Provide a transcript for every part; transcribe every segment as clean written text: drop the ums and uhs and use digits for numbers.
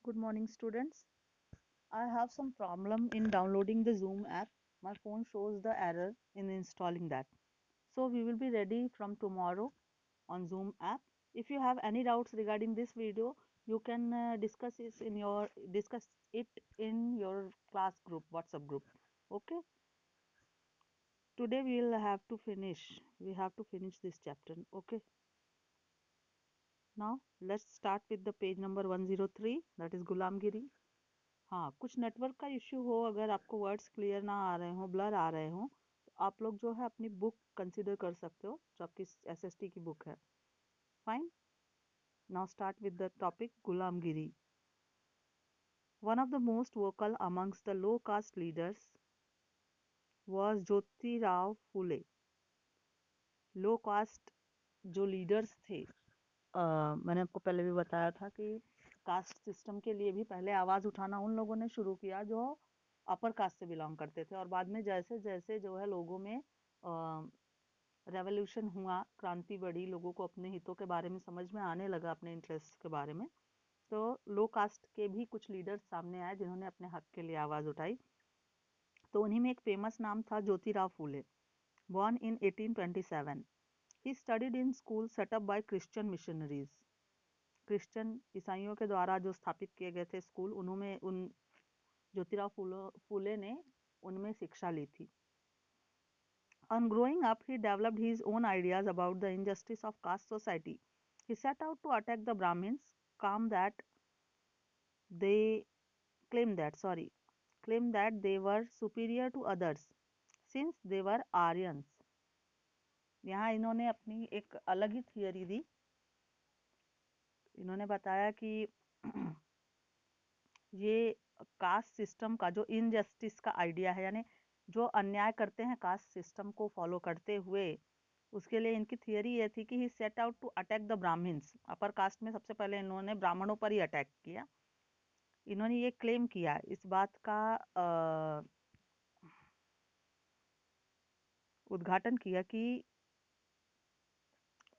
Good morning, students. I have some problem in downloading the Zoom app. My phone shows the error in installing that. So we will be ready from tomorrow on Zoom app. If you have any doubts regarding this video, you can discuss it in your class group, WhatsApp group. Okay. Today we will have to finish. We have to finish this chapter. Okay. Now let's start with the page number 103. That is Gulamgiri. हाँ, कुछ network का issue हो, अगर आपको words clear ना आ रहे हो, blur आ रहे हो, तो आप लोग जो है अपनी बुक कंसिडर कर सकते हो, जो आपकी एसएसटी की बुक है. Fine. Now start with the topic Gulamgiri. One of the most vocal amongst the low caste leaders was Jyotirao Phule. Low caste जो लीडर्स थे, मैंने आपको पहले भी बताया था कि कास्ट सिस्टम के लिए भी पहले आवाज उठाना उन लोगों ने शुरू किया जो अपर कास्ट से बिलोंग करते थे, और बाद में जैसे जैसे जो है लोगों में रेवोल्यूशन हुआ, क्रांति बढ़ी, लोगों को अपने हितों के बारे में समझ में आने लगा, अपने इंटरेस्ट के बारे में, तो लो कास्ट के भी कुछ लीडर्स सामने आए जिन्होंने अपने हक के लिए आवाज उठाई. तो उन्हीं में एक फेमस नाम था Jyotirao Phule. Born in 1827. He studied in school set up by Christian missionaries. Christian ईसाइयों के द्वारा जो स्थापित किए गए थे स्कूल, उन्होंने उन ज्योतिराव फूले ने उनमें शिक्षा ली थी. On growing up, he developed his own ideas about the injustice of caste society. He set out to attack the Brahmins, they claim that they were superior to others since they were Aryans. यहाँ इन्होंने अपनी एक अलग ही theory दी. इन्होंने बताया कि ये caste system का जो इनजस्टिस का आइडिया है, यानी जो अन्याय करते हैं कास्ट सिस्टम को फॉलो करते हुए, उसके लिए इनकी थियरी ये थी कि he set out to attack the Brahmins. Upper caste में सबसे पहले इन्होंने ब्राह्मणों पर ही अटैक किया. इन्होंने ये क्लेम किया, इस बात का उद्घाटन किया कि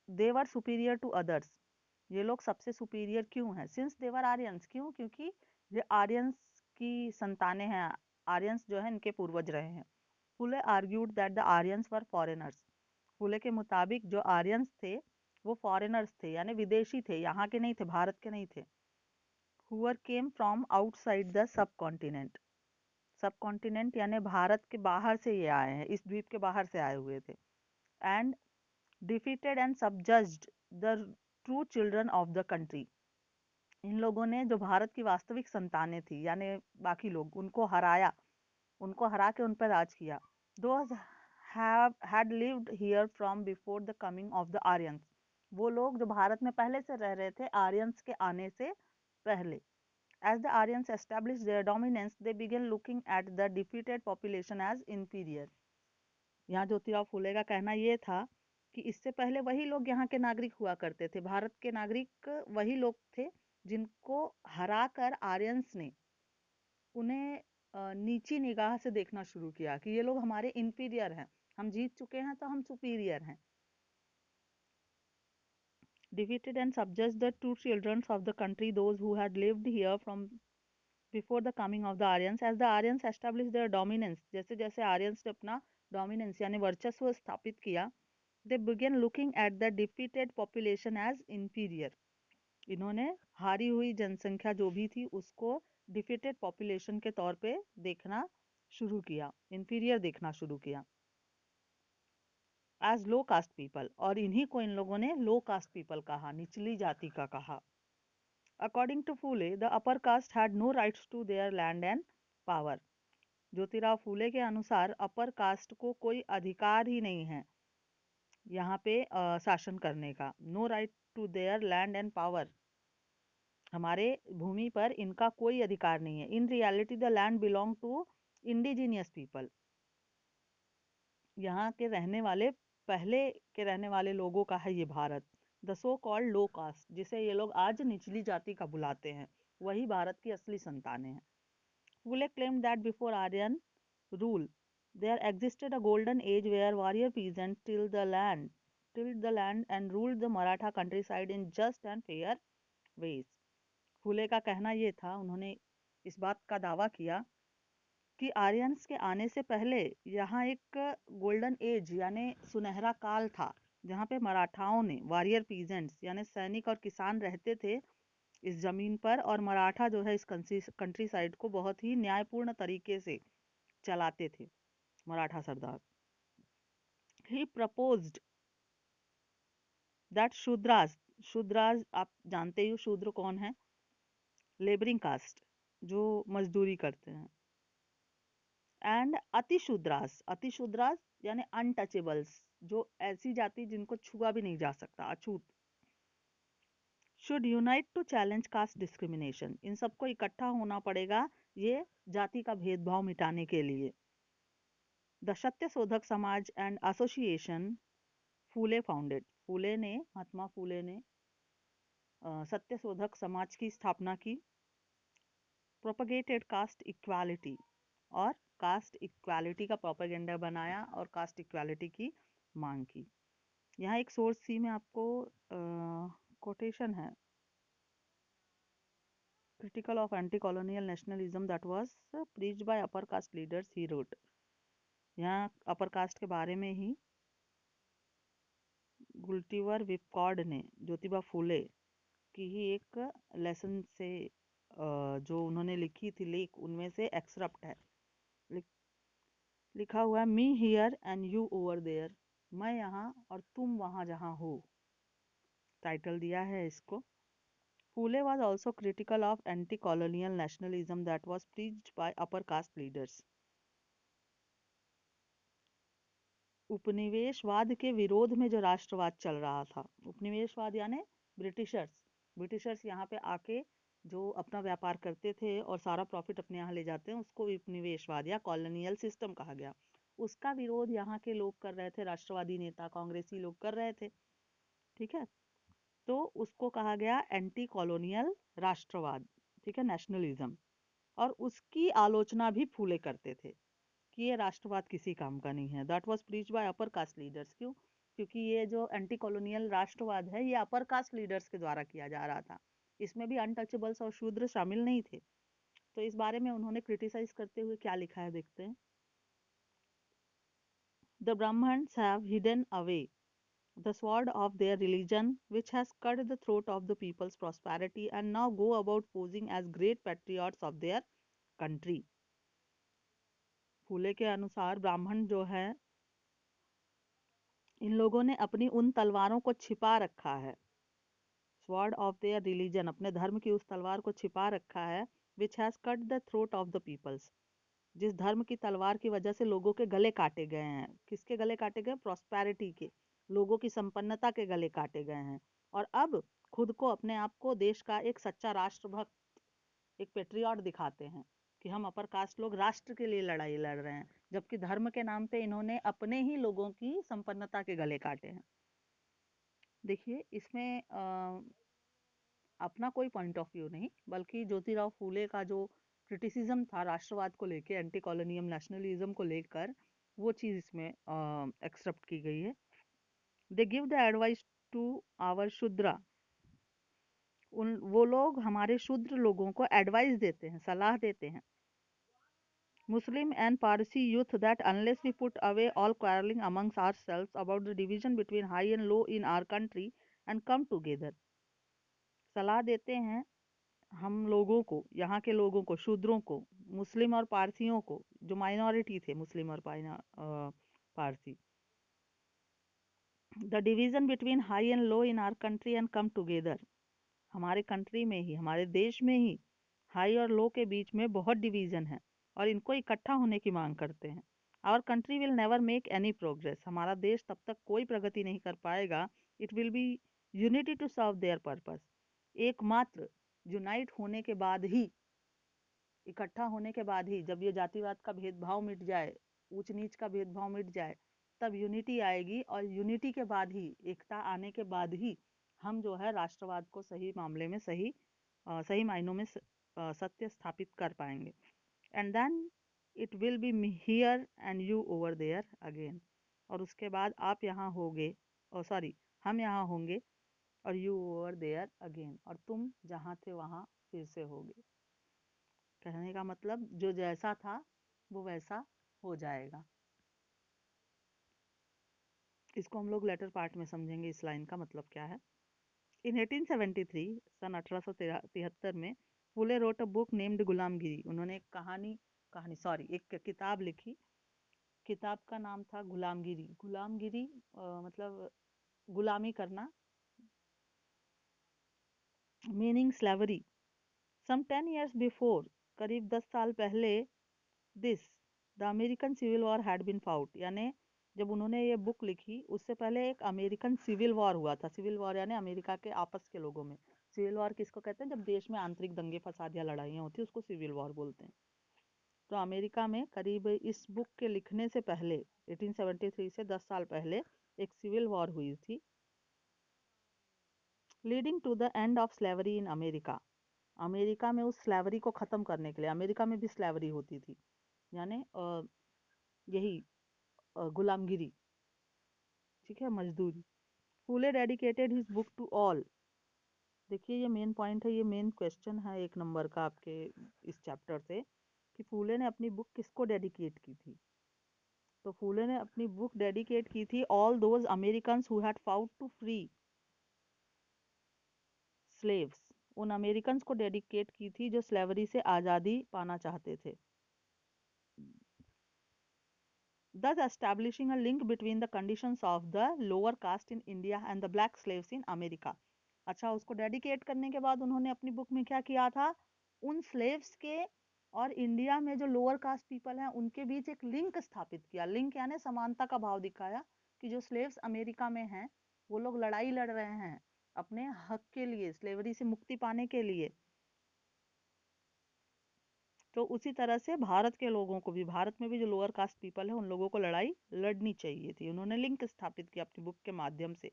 दे वर सुपीरियर टू अदर्स. ये लोग सबसे सुपीरियर क्यों हैं? Since they were Aryans. क्यों? क्योंकि ये आर्यंस की संतानें हैं, आर्यंस जो है इनके पूर्वज रहे हैं. Phule argued that the Aryans were foreigners. Phule के मुताबिक जो आर्यंस थे वो फॉरेनर्स थे, यानी विदेशी थे, यहाँ के नहीं थे, भारत के नहीं थे. हुअर came from outside the sub continent. सब कॉन्टिनेंट यानी भारत के बाहर से ये आए हैं, इस द्वीप के बाहर से आए हुए थे. And defeated and subjugated the true children of the country. इन लोगों ने जो भारत की वास्तविक संतानें थी, यानी बाकी लोग, उनको हरा के उन पर राज किया. Those had lived here from before the coming of the Aryans. वो लोग जो भारत में पहले से रह रहे थे आर्यंस के आने से पहले. As the Aryans established their dominance, they began looking at the defeated population as inferior. यहाँ ज्योतिराव फूले का कहना ये था कि इससे पहले वही लोग यहाँ के नागरिक हुआ करते थे, भारत के नागरिक वही लोग थे जिनको हराकर आर्यंस ने उन्हें नीची निगाह से देखना शुरू किया कि ये लोग हमारे इंफीरियर हैं, हम जीत चुके हैं तो हम सुपीरियर हैं. Defeated and subjuged the two children of the country, those who had lived here from before the coming of the Aryans. As the Aryans established their dominance, जैसे जैसे आर्यंस ने अपना डोमिनेंस यानी वर्चस्व स्थापित किया, they began looking at the defeated population as inferior. इन्होंने हारी हुई जनसंख्या जो भी थी उसको डिफीटेड पॉपुलेशन के तौर पे देखना शुरू किया, इंफीरियर देखना शुरू किया. एज लो कास्ट पीपल, और इन्हीं को इन लोगों ने लो कास्ट पीपल कहा, निचली जाति का कहा. According to Phule, the upper caste had no rights to their land and power. Jyotirao Phule के अनुसार अपर कास्ट को कोई अधिकार ही नहीं है यहाँ पे शासन करने का. No right to their land and power, हमारे भूमि पर इनका कोई अधिकार नहीं है. In reality the land belong to indigenous people. यहाँ के रहने वाले, पहले के रहने वाले लोगों का है ये Bharat. The so called low caste, जिसे ये लोग आज निचली जाति का बुलाते हैं, वही भारत की असली संतानें हैं. Phule claimed that before Aryan rule, there existed a golden age where warrior peasants tilled the land and ruled the Maratha countryside in just and fair ways. फुले का कहना ये था, उन्होंने इस बात का दावा किया कि आर्यंस के आने से पहले यहाँ एक गोल्डन एज यानी सुनहरा काल था, जहाँ पे मराठाओं ने वॉरियर पीजेंट्स यानी सैनिक और किसान रहते थे इस जमीन पर, और मराठा जो है इस कंट्री साइड को बहुत ही न्यायपूर्ण तरीके से चलाते थे, मराठा सरदार। ही प्रपोज्ड दैट शूद्रास, शूद्रास आप जानते ही हो शूद्र कौन है, लेबरिंग कास्ट जो मजदूरी करते हैं, एंड अतिशूद्रास, अतिशूद्रास यानी अनटचेबल्स, जो ऐसी जाति जिनको छुआ भी नहीं जा सकता, अछूत, should unite to challenge caste discrimination, इन सबको इकट्ठा होना पड़ेगा ये जाति का भेदभाव मिटाने के लिए। द सत्य शोधक समाज एंड एसोसिएशन फूले फाउंडेड, फूले ने, महात्मा फूले ने सत्य शोधक समाज की स्थापना की। प्रोपगेटेड कास्ट इक्वालिटी, और कास्ट इक्वालिटी का प्रोपेगेंडा बनाया और कास्ट इक्वालिटी की मांग की। यहाँ एक सोर्स सी में आपको कोटेशन है, critical of anti-colonial nationalism that was preached by upper caste leaders, he wrote। यहाँ अपर कास्ट के बारे में ही गुल्टिवर विपकॉर्ड ने ज्योतिबा फूले की ही एक लेसन से जो उन्होंने लिखी थी लेख, उनमें से एक्सरप्ट है। लिखा हुआ है, me here and you over there, मैं यहाँ और तुम वहाँ जहाँ हो, टाइटल दिया है इसको। फूले was also critical of anti-colonial nationalism that was preached by upper caste leaders। उपनिवेशवाद के विरोध में जो राष्ट्रवाद चल रहा था, उपनिवेशवाद यानी ब्रिटिशर्स, ब्रिटिशर्स यहाँ पे आके जो अपना व्यापार करते थे और सारा प्रॉफिट अपने यहाँ ले जाते हैं, उसको उपनिवेशवाद या कॉलोनियल सिस्टम कहा गया। उसका विरोध यहाँ के लोग कर रहे थे, राष्ट्रवादी नेता कांग्रेसी लोग कर रहे थे, ठीक है। तो उसको कहा गया एंटी कॉलोनियल राष्ट्रवाद, ठीक है, नेशनलिज्म। और उसकी आलोचना भी फूले करते थे कि ये राष्ट्रवाद किसी काम का नहीं है। That was preached bye upper caste leaders. क्यों? क्योंकि ये जो एंटी कॉलोनियल राष्ट्रवाद है ये अपर कास्ट लीडर्स के द्वारा किया जा रहा था, इसमें भी अनटचेबल्स और शूद्र शामिल नहीं थे। तो इस बारे में उन्होंने क्रिटिसाइज करते हुए क्या लिखा है देखते हैं। The Brahmins have hidden away the sword of their religion, which has cut the throat of the people's prosperity, and now go about posing as great patriots of their country। फूले के अनुसार ब्राह्मण जो है, इन लोगों ने अपनी उन तलवारों को छिपा रखा है, स्वॉर्ड ऑफ देयर रिलीजन, अपने धर्म की उस तलवार को छिपा रखा है, which has cut the throat of the peoples, जिस धर्म की तलवार की वजह से लोगों के गले काटे गए हैं। किसके गले काटे गए? प्रॉस्पेरिटी के, लोगों की संपन्नता के गले काटे गए हैं। और अब खुद को, अपने आप को देश का एक सच्चा राष्ट्रभक्त, एक पेट्रियट दिखाते हैं कि हम अपर कास्ट लोग राष्ट्र के लिए लड़ाई लड़ रहे हैं, जबकि धर्म के नाम पे इन्होंने अपने ही लोगों की संपन्नता के गले काटे हैं। देखिए इसमें अपना कोई पॉइंट ऑफ व्यू नहीं, बल्कि ज्योतिराव फूले का जो क्रिटिसिज्म था राष्ट्रवाद को लेके, एंटी कॉलोनियल नेशनलिज्म को लेकर, वो चीज़ इसमें एक्सेप्ट की गई है। They give the advice to our Shudra, उन वो लोग हमारे शूद्र लोगों को एडवाइस देते हैं, सलाह देते हैं। Muslim and Parsi youth that unless we put away all quarreling amongst ourselves about the division between high and low in our country and come together, सलाह देते हैं हम लोगों को, यहाँ के लोगों को, शूद्रों को, मुस्लिम और पारसियों को, जो माइनॉरिटी थे मुस्लिम और Parsi, the division between high and low in our country and come together, हमारे कंट्री में ही, हमारे देश में ही हाई और लो के बीच में बहुत डिवीजन है और इनको इकट्ठा होने की मांग करते हैं। Our country will never make any progress, हमारा देश तब तक कोई प्रगति नहीं कर पाएगा। It will be unity to serve their purpose, एकमात्र यूनाइट होने के बाद ही, इकट्ठा होने के बाद ही, जब ये जातिवाद का भेदभाव मिट जाए, ऊंच नीच का भेदभाव मिट जाए, तब यूनिटी आएगी। और यूनिटी के बाद ही, एकता आने के बाद ही हम जो है राष्ट्रवाद को सही मामले में, सही मायनों में सत्य स्थापित कर पाएंगे। And then it will be here and you over there again, और उसके बाद आप यहाँ होंगे, और सॉरी, हम यहाँ होंगे और यू ओवर देयर अगेन, और तुम जहाँ थे वहाँ फिर से होगे। कहने का मतलब जो जैसा था वो वैसा हो जाएगा। इसको हम लोग लेटर पार्ट में समझेंगे इस लाइन का मतलब क्या है। इन 1873, सन 1873 में फुले रोट अ बुक नेम्ड गुलामगिरी। उन्होंने एक एक किताब लिखी। किताब का नाम था गुलामगिरी। गुलामगिरी मतलब गुलामी करना, meaning slavery. Some 10 years before, करीब 10 साल पहले, this the American civil war had been fought, यानी जब उन्होंने ये बुक लिखी उससे पहले एक अमेरिकन सिविल वॉर हुआ था। सिविल वॉर यानी अमेरिका के आपस के लोगों में। सिविल वॉर किसको कहते हैं? जब देश में आंतरिक दंगे फसाद या लड़ाइयाँ होती है उसको सिविल वॉर बोलते हैं। तो अमेरिका में करीब इस बुक के लिखने से पहले 1873 से 10 साल पहले एक सिविल वॉर हुई थी, leading to the end of slavery in America. America में उस स्लेवरी को ख़त्म करने के लिए, अमेरिका में भी स्लेवरी होती थी, यानी यही गुलामगिरी, ठीक है, मजदूरी। Phule dedicated his book to all. देखिए ये मेन पॉइंट है, ये मेन क्वेश्चन है 1 नंबर का आपके इस चैप्टर से, कि फूले ने अपनी बुक किसको डेडिकेट की थी। तो फूले ने अपनी बुक डेडिकेट की थी all those Americans who had fought to free slaves. उन अमेरिकन्स को डेडिकेट की थी जो स्लेवरी से आज़ादी पाना चाहते थे। thus establishing a link between the conditions of the lower caste in India and the black slaves in America। अच्छा, उसको डेडिकेट करने के बाद उन्होंने अपनी बुक में क्या किया था? उन स्लेव्स के और इंडिया में जो लोअर कास्ट पीपल हैं उनके बीच एक लिंक स्थापित किया। लिंक यानी समानता का भाव दिखाया कि जो स्लेव्स अमेरिका में हैं वो लोग लड़ाई लड़ रहे हैं अपने हक के लिए, स्लेवरी से मुक्ति पाने के लिए। तो उसी तरह से भारत के लोगों को भी, भारत में भी जो लोअर कास्ट पीपल है उन लोगों को लड़ाई लड़नी चाहिए थी। उन्होंने लिंक स्थापित किया अपनी बुक के माध्यम से।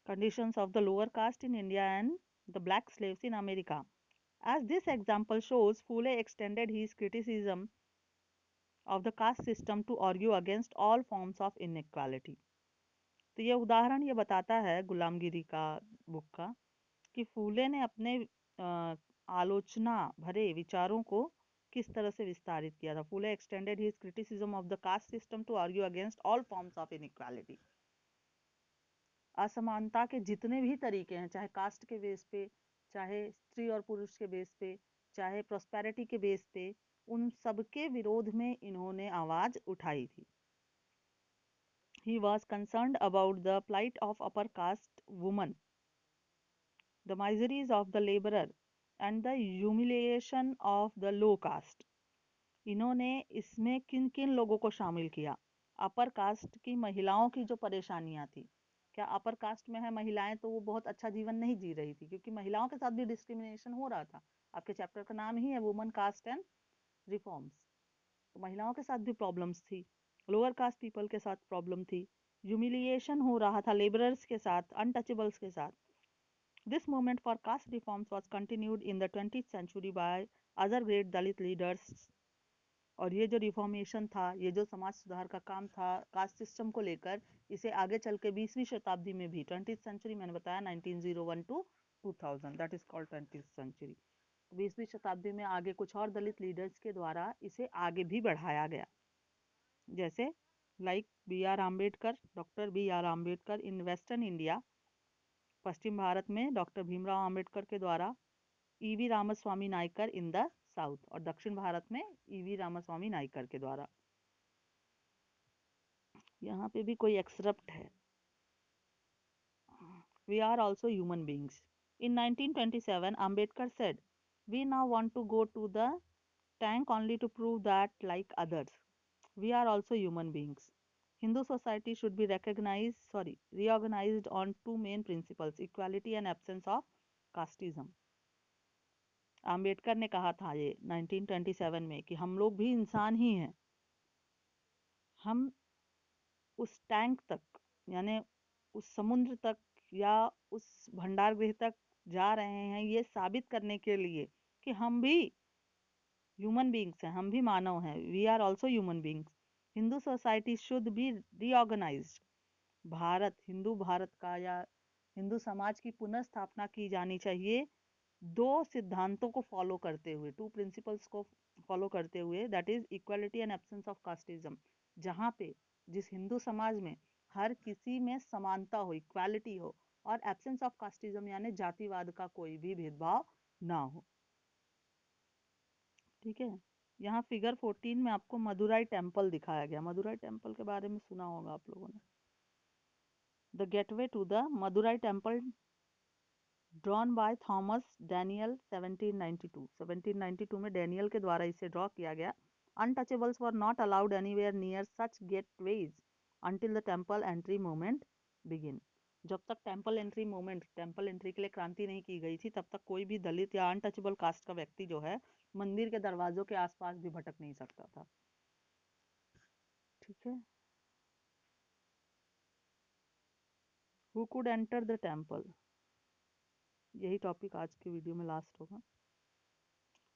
Conditions of the lower caste in India and the black slaves in America. As this example shows, Phule extended his criticism of the caste system to argue against all forms of inequality। तो ये उदाहरण ये बताता है गुलामगिरी का, book का, कि फूले ने अपने आलोचना भरे विचारों को किस तरह से विस्तारित किया था। Phule extended his criticism of the caste system to argue against all forms of inequality. असमानता के जितने भी तरीके हैं, चाहे कास्ट के बेस पे, चाहे स्त्री और पुरुष के बेस पे, चाहे प्रोस्पेरिटी के बेस पे, उन सब के विरोध में इन्होंने आवाज उठाई थी। He was concerned about the plight of upper caste women, the miseries of the laborer and the humiliation of the low caste। इन्होंने इसमें किन किन लोगों को शामिल किया? अपर कास्ट की महिलाओं की जो परेशानियां थी। क्या अपर कास्ट में है महिलाएं तो वो बहुत अच्छा जीवन नहीं जी रही थी, क्योंकि महिलाओं के साथ भी डिस्क्रिमिनेशन हो रहा था। आपके चैप्टर का नाम ही है वुमन कास्ट एंड रिफॉर्म्स। तो महिलाओं के साथ भी प्रॉब्लम्स थी, लोअर कास्ट पीपल के साथ प्रॉब्लम थी, ह्यूमिलिएशन हो रहा था लेबरर्स के साथ, अनटचेबल्स के साथ। This movement for caste reforms was continued in the 20th century by other great Dalit leaders. और ये जो रिफॉर्मेशन था, ये जो समाज सुधार का काम था कास्ट सिस्टम को लेकर, इसे आगे चल के 20वीं शताब्दी में भी, 20th सेंचुरी मैंने बताया 1901 to 2000, that is called 20th century. 20वीं शताब्दी में आगे कुछ और दलित लीडर्स के द्वारा इसे आगे भी बढ़ाया गया, जैसे like B R Ambedkar, doctor B R Ambedkar in western India, पश्चिम भारत में डॉक्टर भीमराव आम्बेडकर के द्वारा, E V Ramaswamy Naicker in the south, और दक्षिण भारत में ईवी रामास्वामी नायकर के द्वारा। यहाँ पे भी कोई एक्सरप्ट है। We are also human beings. In 1927, Ambedkar said, "We now want to go to the tank only to prove that, like others, we are also human beings." Hindu society should be reorganized on two main principles: equality and absence of casteism। Ambedkar ने कहा था ये 1927 में कि हम लोग भी इंसान ही हैं। हम उस टैंक तक, यानी उस समुद्र तक या उस भंडार गृह तक जा रहे हैं ये साबित करने के लिए कि हम भी ह्यूमन बींग्स हैं, हम भी मानव हैं। We are also human beings. Hindu society should be reorganised. Bharat, Hindu Bharat का या हिंदू समाज की पुनर्स्थापना की जानी चाहिए 2 सिद्धांतों को फॉलो करते हुए, 2 प्रिंसिपल्स को फॉलो करते हुए, that is equality and absence of casteism. जहाँ पे जिस हिंदू समाज में हर किसी में समानता हो, इक्वालिटी हो, और एब्सेंस ऑफ कास्टिज्म यानी जातिवाद का कोई भी भेदभाव ना हो। ठीक है। यहाँ फिगर 14 में आपको मदुराई टेम्पल दिखाया गया। मदुराई टेम्पल के बारे में सुना होगा आप लोगों ने। The gateway to the Madurai temple drawn by Thomas Daniell 1792। 1792 में डैनियल के द्वारा इसे ड्रॉ किया गया। Untouchables were not allowed anywhere near such gateways until the temple entry movement begin. जब तक temple entry movement, temple entry के लिए क्रांति नहीं की गई थी, तब तक कोई भी दलित या अनटचेबल कास्ट का व्यक्ति जो है मंदिर के दरवाजों के आसपास भी भटक नहीं सकता था। ठीक है। Who could enter the temple, यही टॉपिक आज के वीडियो में लास्ट होगा।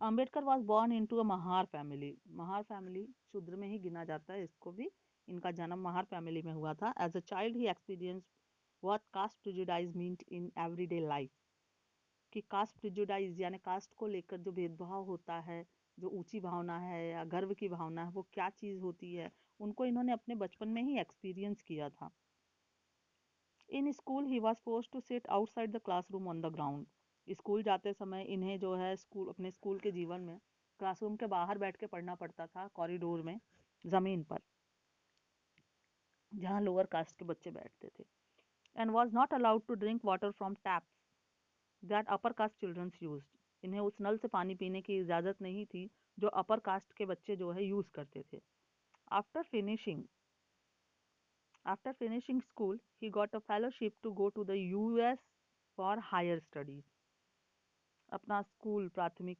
Ambedkar was born into a Mahar family. Mahar family Shudra में ही गिना जाता है इसको भी। इनका जन्म महार फैमिली में हुआ था। As a child he experience what caste prejudice meant in everyday life. कि कास्ट प्रेजुडाइज यानी कास्ट को लेकर जो भेदभाव होता है, जो ऊंची भावना है या गर्व की भावना है, वो क्या चीज होती है, उनको इन्होंने अपने बचपन में ही एक्सपीरियंस किया था। In school he was forced to sit outside the classroom on the ground. School जाते समय इन्हें जो है स्कूल, अपने स्कूल के जीवन में क्लासरूम के बाहर बैठ के पढ़ना पड़ता था, कॉरिडोर में, जमीन पर, जहाँ लोअर कास्ट के बच्चे बैठते थे। And was not allowed to drink water from taps that upper caste childrens used. इन्हें उस नल से पानी पीने की इजाजत नहीं थी जो अपर कास्ट के बच्चे जो है यूज करते थे। After finishing After finishing school, he got a fellowship to go to the US for higher studies. अपना स्कूल प्राथमिक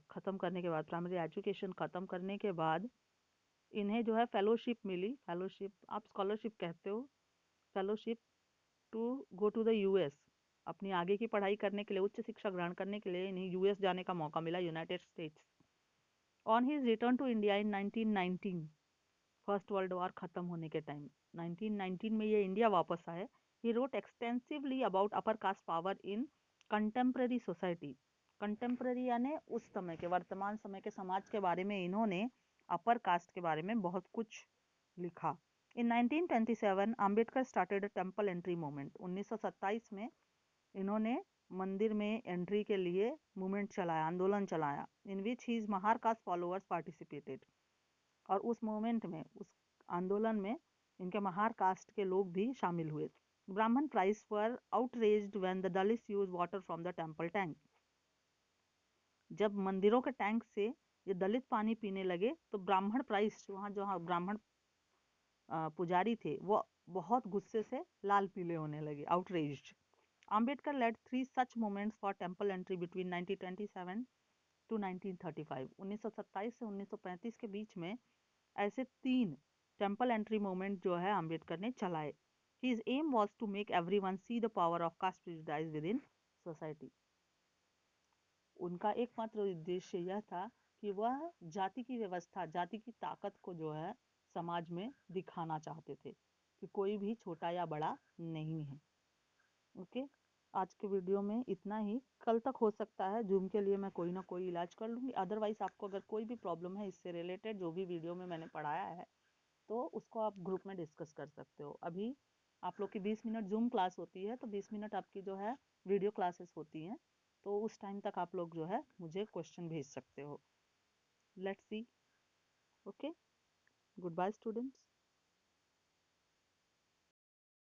खत्म करने के बाद, प्राइमरी एजुकेशन खत्म करने के बाद इन्हें जो है फेलोशिप मिली। फेलोशिप आप स्कॉलरशिप कहते हो। Fellowship to go to the US, अपनी आगे की पढ़ाई करने के लिए, उच्च शिक्षा ग्रहण करने के लिए इन्हें यूएस जाने का मौका मिला, United States. On his return to India in 1919, first world war खत्म होने के टाइम 1919 में ये इंडिया वापस आए। He wrote extensively about upper caste power in contemporary society. Contemporary यानी उस समय के, वर्तमान समय के समाज के बारे में इन्होंने अपर कास्ट के बारे में बहुत कुछ लिखा। इन 1927 Ambedkar started a temple entry movement. 1927 में इन्होंने मंदिर में एंट्री के लिए मूवमेंट चलाया, आंदोलन चलाया। In which his Mahar caste followers participated. और उस मूवमेंट में, उस आंदोलन में इनके महार कास्ट के लोग भी शामिल हुए। ब्राह्मण price were outraged when the Dalits use water from the temple tank. जब मंदिरों के टैंक से ये दलित पानी पीने लगे तो ब्राह्मण प्राइस, वहाँ जो ब्राह्मण पुजारी थे, वो बहुत गुस्से से लाल पीले होने लगे, outraged. Ambedkar led 3 such movements for temple entry between 1927 to 1935। 1927 से 1935 के बीच में ऐसे 3 टेम्पल एंट्री मूवमेंट जो है अम्बेडकर ने चलाए। His aim was to make everyone see the power of caste prejudice within society। उनका एकमात्र उद्देश्य यह था कि वह जाति की व्यवस्था, जाति की ताकत को जो है समाज में दिखाना चाहते थे कि कोई भी छोटा या बड़ा नहीं है। ओके, आज के वीडियो में इतना ही। कल तक हो सकता है जूम के लिए मैं कोई ना कोई इलाज कर लूँगी। अदरवाइज आपको अगर कोई भी प्रॉब्लम है इससे रिलेटेड, जो भी वीडियो में मैंने पढ़ाया है, तो उसको आप ग्रुप में डिस्कस कर सकते हो। अभी आप लोग की 20 मिनट जूम क्लास होती है, तो 20 मिनट आपकी जो है वीडियो क्लासेस होती हैं, तो उस टाइम तक आप लोग जो है मुझे क्वेश्चन भेज सकते हो। Let's see. Okay, good bye students.